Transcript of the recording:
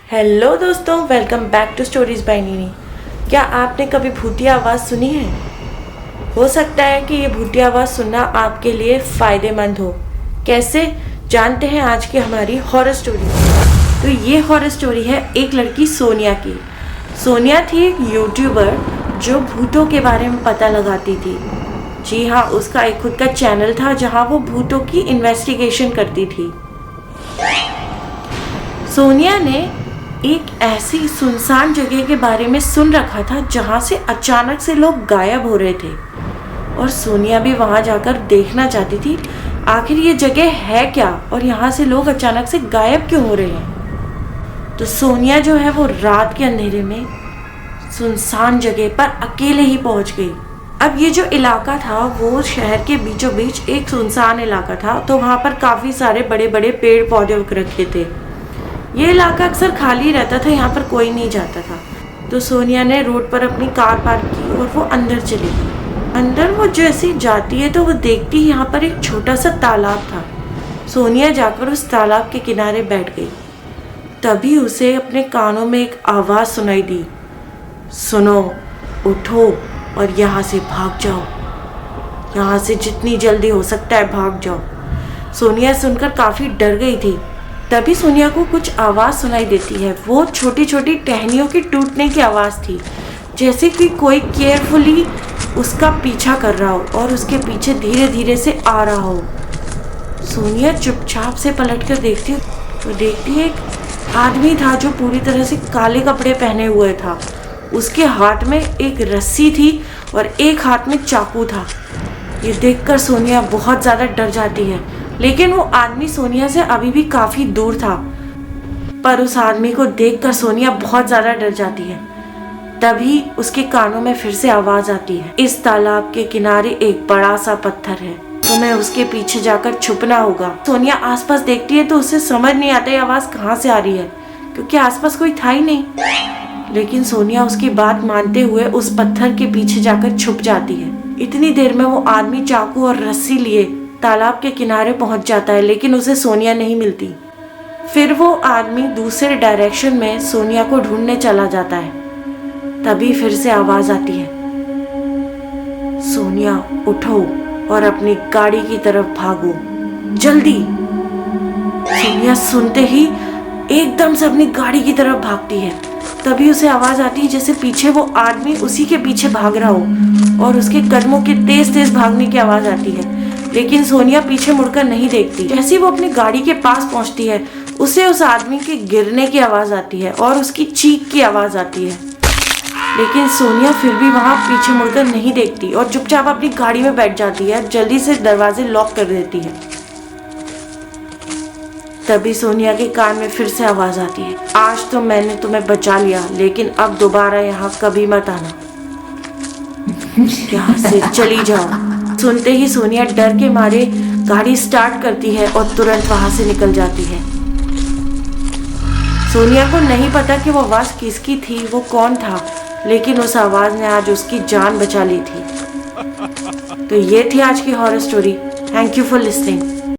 Hello दोस्तों, welcome back to stories by Nini. क्या आपने कभी भूतिया आवाज़ सुनी है? हो सकता है कि ये भूतिया आवाज़ सुनना आपके लिए फ़ायदेमंद हो। कैसे, जानते हैं आज की हमारी हॉरर स्टोरी। तो ये हॉरर स्टोरी है एक लड़की सोनिया की। सोनिया थी एक यूट्यूबर जो भूतों के बारे में पता लगाती थी। जी हाँ, उसका एक खुद का चैनल था जहाँ वो भूतों की इन्वेस्टिगेशन करती थी। सोनिया ने एक ऐसी सुनसान जगह के बारे में सुन रखा था जहाँ से अचानक से लोग गायब हो रहे थे और सोनिया भी वहाँ जाकर देखना चाहती थी आखिर ये जगह है क्या और यहाँ से लोग अचानक से गायब क्यों हो रहे हैं। तो सोनिया जो है वो रात के अंधेरे में सुनसान जगह पर अकेले ही पहुँच गई। अब ये जो इलाका था वो शहर के बीचों बीच एक सुनसान इलाका था, तो वहाँ पर काफ़ी सारे बड़े बड़े पेड़ पौधे उग रखे थे। ये इलाका अक्सर खाली रहता था, यहाँ पर कोई नहीं जाता था। तो सोनिया ने रोड पर अपनी कार पार्क की और वो अंदर चली गई। अंदर वो जैसे जाती है तो वो देखती है यहाँ पर एक छोटा सा तालाब था। सोनिया जाकर उस तालाब के किनारे बैठ गई। तभी उसे अपने कानों में एक आवाज़ सुनाई दी, सुनो, उठो और यहाँ से भाग जाओ, यहाँ से जितनी जल्दी हो सकता है भाग जाओ। सोनिया सुनकर काफ़ी डर गई थी। तभी सोनिया को कुछ आवाज़ सुनाई देती है। वो छोटी छोटी टहनियों की टूटने की आवाज़ थी, जैसे कि कोई केयरफुली उसका पीछा कर रहा हो और उसके पीछे धीरे धीरे से आ रहा हो। सोनिया चुपचाप से पलटकर देखती है तो देखती है एक आदमी था जो पूरी तरह से काले कपड़े पहने हुए था। उसके हाथ में एक रस्सी थी और एक हाथ में चाकू था। ये देखकर सोनिया बहुत ज़्यादा डर जाती है, लेकिन वो आदमी सोनिया से अभी भी काफ़ी दूर था। पर उस आदमी को देखकर सोनिया बहुत ज़्यादा डर जाती है। तभी उसके कानों में फिर से आवाज़ आती है, इस तालाब के किनारे एक बड़ा सा पत्थर है, तुम्हें उसके पीछे जाकर छुपना होगा। सोनिया आसपास देखती है तो उसे समझ नहीं आता ये आवाज़ कहाँ से आ रही है, क्योंकि आसपास कोई था ही नहीं। लेकिन सोनिया उसकी बात मानते हुए उस पत्थर के पीछे जाकर छुप जाती है। इतनी देर में वो आदमी चाकू और रस्सी लिए तालाब के किनारे पहुंच जाता है, लेकिन उसे सोनिया नहीं मिलती। फिर वो आदमी दूसरे डायरेक्शन में सोनिया को ढूंढने चला जाता है। तभी फिर से आवाज आती है, सोनिया उठो और अपनी गाड़ी की तरफ भागो, जल्दी। सोनिया सुनते ही एकदम से अपनी गाड़ी की तरफ भागती है। तभी उसे आवाज आती है जैसे पीछे वो आदमी उसी के पीछे भाग रहा हो और उसके कदमों के तेज तेज भागने की आवाज आती है। लेकिन सोनिया पीछे मुड़कर नहीं देखती। जैसे ही वो अपनी गाड़ी के पास पहुंचती है उसे उस आदमी के गिरने की आवाज आती है और उसकी चीख की आवाज आती है। लेकिन सोनिया फिर भी वहां पीछे मुड़कर नहीं देखती और चुपचाप अपनी गाड़ी में बैठ जाती है। जल्दी से दरवाजे लॉक कर देती है। तभी सोनिया के कान में फिर से आवाज आती है, आज तो मैंने तुम्हें बचा लिया, लेकिन अब दोबारा यहाँ कभी मत आना, यहाँ से चली जाओ। सुनते ही सोनिया डर के मारे गाड़ी स्टार्ट करती है और तुरंत वहां से निकल जाती है। सोनिया को नहीं पता कि वो आवाज किसकी थी, वो कौन था, लेकिन उस आवाज ने आज उसकी जान बचा ली थी। तो ये थी आज की horror story. Thank you for listening.